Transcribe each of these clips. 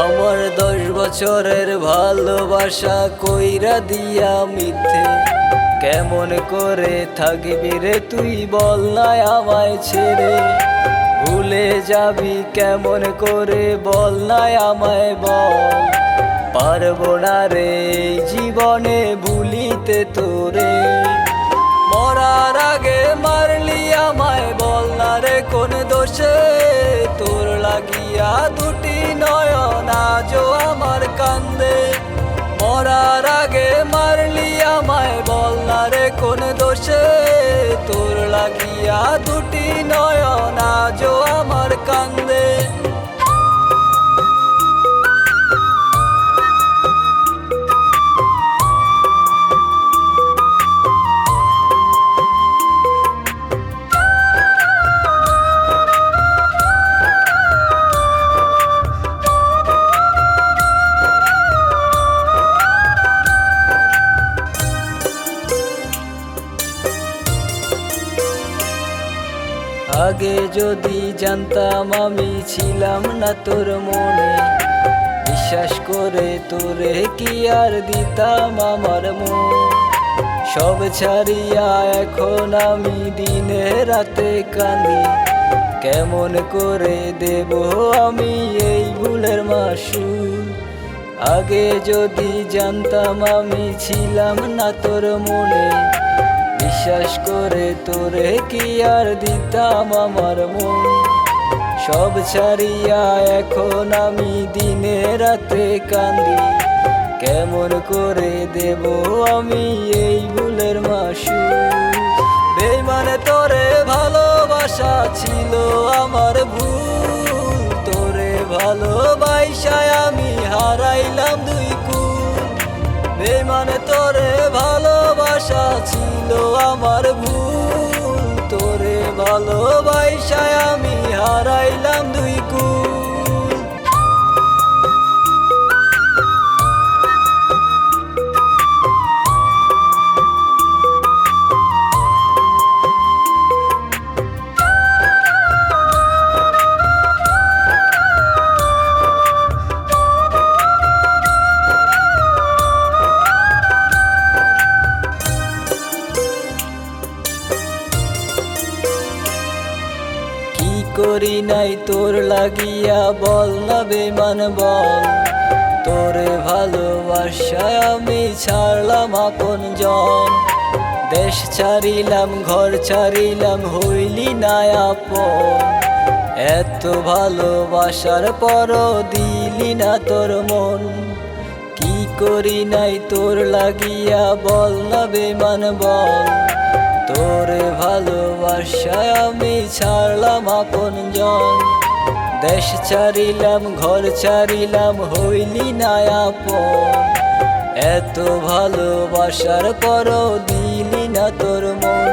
আমার 10 বছরের ভালোবাসা কইরা দিয়া মিথ্যে, কেমন করে থাকবি রে তুই বল না আমায় ছেড়ে। ভুলে যাবি কেমন করে বল না আমায় বল, পারবো না রে এই জীবনে ভুলিতে তোরে। মরার আগে মারলি আমায় বল না রে কোন দোষে, তোর লাগিয়া দুটি নয়ন আজও আমার কান্দে। মরার আগে মারলি আমায় বল না রে কোন দোষে, তোর লাগিয়া দুটি নয়ন আজও আমার কান্দে। আগে যদি জানতাম আমি ছিলাম না তোর মনে, বিশ্বাস করে তোরে কি আর দিতাম আমার মন। সব ছাড়িয়া এখন আমি দিনে রাতে কাঁদি, কেমন করে দেব আমি এই ভুলের মাসুল। আগে যদি জানতাম আমি ছিলাম না তোর মনে, বিশ্বাস করে তোরে কি আর দিতাম আমার মন। সব ছাড়িয়া এখন আমি দিনে রাতে কাঁদি, কেমন করে দেব আমি এই ভুলের মাসুল। বেইমানে তোরে ভালোবাসা ছিল আমার ভুল, তোরে ভালোবাসায় আমি হারাইলাম দুই কুল। বেইমানে তোরে ভালোবাসা ছিল আমার ভুল, তোরে ভালোবাসায় আমি হারাইলাম দুই কুল। করি নাই তোর লাগিয়া বল না বেমান বল, তোরে ভালোবাসায় আমি ছাড়লাম আপন জন। দেশ ছাড়িলাম ঘর ছাড়িলাম হইলি না আপন, এত ভালোবাসার পরও দিলি না তোর মন। কি করি নাই তোর লাগিয়া বল না বেমান বল, তোরে ভালোবাসায় আমি ছাড়লাম আপন জন। দেশ ছাড়িলাম ঘর ছাড়িলাম হইলি না আপন, এত ভালোবাসার পরও দিলি না তোর মন।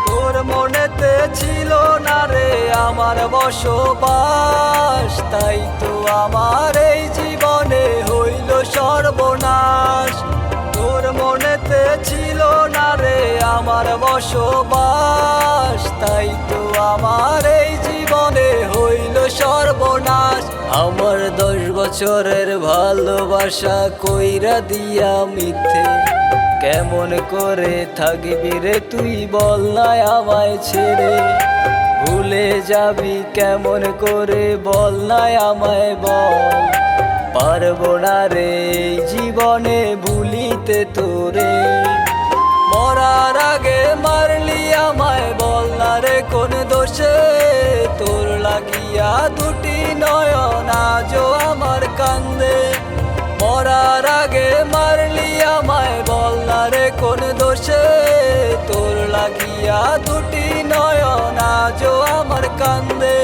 তোর মনেতে ছিল না রে আমার বসবাস, তাই তো আমার এই জীবনে হইল সর্বনাশ। তোর মনেতে ছিল না রে আমার বসবাস, তাই তো আমার এই জীবনে হইল সর্বনাশ। আমার 10 বছরের ভালোবাসা কইরা দিয়া মিথ্যে, কেমন করে থাকবি রে তুই বল না আমায় ছেড়ে। ভুলে যাবি কেমন করে বল না আমায় বল, পারবো না রে এই জীবনে ভুলিতে তোরে। মরার আগে মারলি আমায় বল না রে কোন দোষে, তোর লাগিয়া দুটি নয়ন আজও আমার কান্দে। মরার আগে মারলি আমায় বল না রে কোন দোষে, তোর লাগিয়া দুটি নয়ন আজও আমার কান্দে।